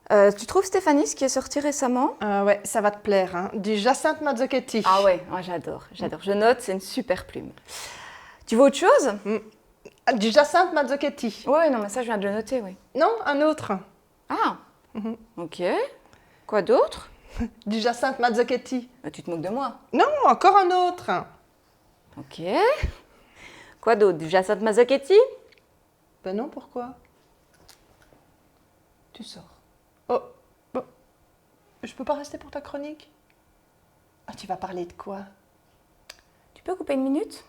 Tu trouves Stéphanie, ce qui est sorti récemment? Ouais, ça va te plaire, hein. Du Jacinthe Mazzucchetti. Ah ouais, j'adore. Je note, c'est une super plume. Tu veux autre chose? Du Jacinthe Mazzucchetti. Ouais, non, mais ça, je viens de le noter, oui. Non, un autre. Ah, ok. Quoi d'autre? Du Jacinthe Mazzucchetti. Tu te moques de moi. Non, encore un autre. Ok. Quoi d'autre? Du Jacinthe Mazzucchetti? Ben non, pourquoi? Tu sors. Oh, bon. Je peux pas rester pour ta chronique? Ah, tu vas parler de quoi? Tu peux couper une minute?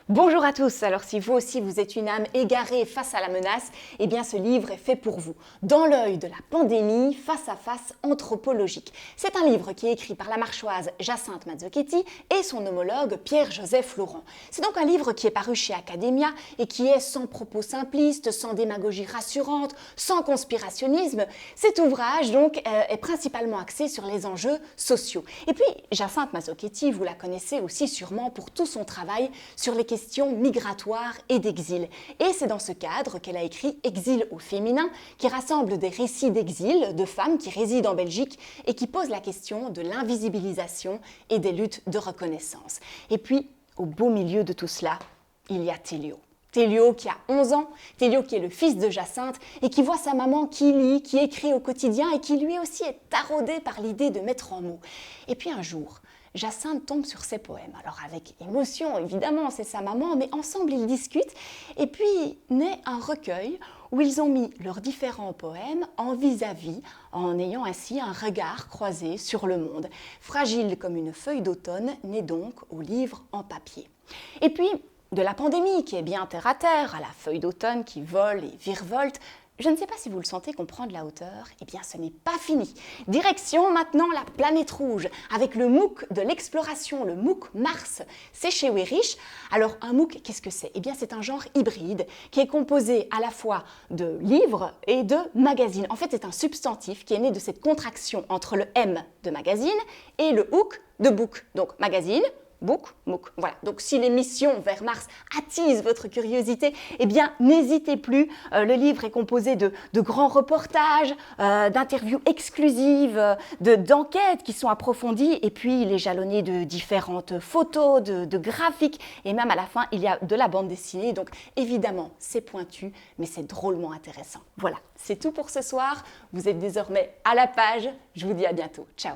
Bonjour à tous, alors si vous aussi vous êtes une âme égarée face à la menace, eh bien ce livre est fait pour vous. Dans l'œil de la pandémie, face à face anthropologique. C'est un livre qui est écrit par la marchoise Jacinthe Mazzucchetti et son homologue Pierre-Joseph Laurent. C'est donc un livre qui est paru chez Academia et qui est sans propos simplistes, sans démagogie rassurante, sans conspirationnisme. Cet ouvrage donc est principalement axé sur les enjeux sociaux. Et puis Jacinthe Mazzucchetti, vous la connaissez aussi sûrement pour tout son travail sur les questions migratoires et d'exil. Et c'est dans ce cadre qu'elle a écrit Exil au féminin, qui rassemble des récits d'exil de femmes qui résident en Belgique et qui pose la question de l'invisibilisation et des luttes de reconnaissance. Et puis, au beau milieu de tout cela, il y a Théliot. Théliot qui a 11 ans, Théliot qui est le fils de Jacinthe et qui voit sa maman qui lit, qui écrit au quotidien et qui lui aussi est taraudé par l'idée de mettre en mots. Et puis un jour, Jacinthe tombe sur ses poèmes. Alors avec émotion, évidemment, c'est sa maman, mais ensemble ils discutent. Et puis naît un recueil où ils ont mis leurs différents poèmes en vis-à-vis, en ayant ainsi un regard croisé sur le monde. Fragile comme une feuille d'automne, naît donc au livre en papier. Et puis, de la pandémie qui est bien terre à terre, à la feuille d'automne qui vole et virevolte, je ne sais pas si vous le sentez qu'on prend de la hauteur, eh bien ce n'est pas fini. Direction maintenant la planète rouge, avec le MOOC de l'exploration, le MOOC Mars, c'est chez Weyrich. Alors un MOOC, qu'est-ce que c'est? Eh bien c'est un genre hybride qui est composé à la fois de livres et de magazines. En fait c'est un substantif qui est né de cette contraction entre le M de magazine et le OOC de book, donc magazine, book, MOOC. Voilà. Donc si les missions vers Mars attisent votre curiosité, eh bien n'hésitez plus. Le livre est composé de grands reportages, d'interviews exclusives, d'enquêtes qui sont approfondies et puis il est jalonné de différentes photos, de graphiques et même à la fin il y a de la bande dessinée. Donc évidemment c'est pointu mais c'est drôlement intéressant. Voilà, c'est tout pour ce soir. Vous êtes désormais à la page. Je vous dis à bientôt. Ciao.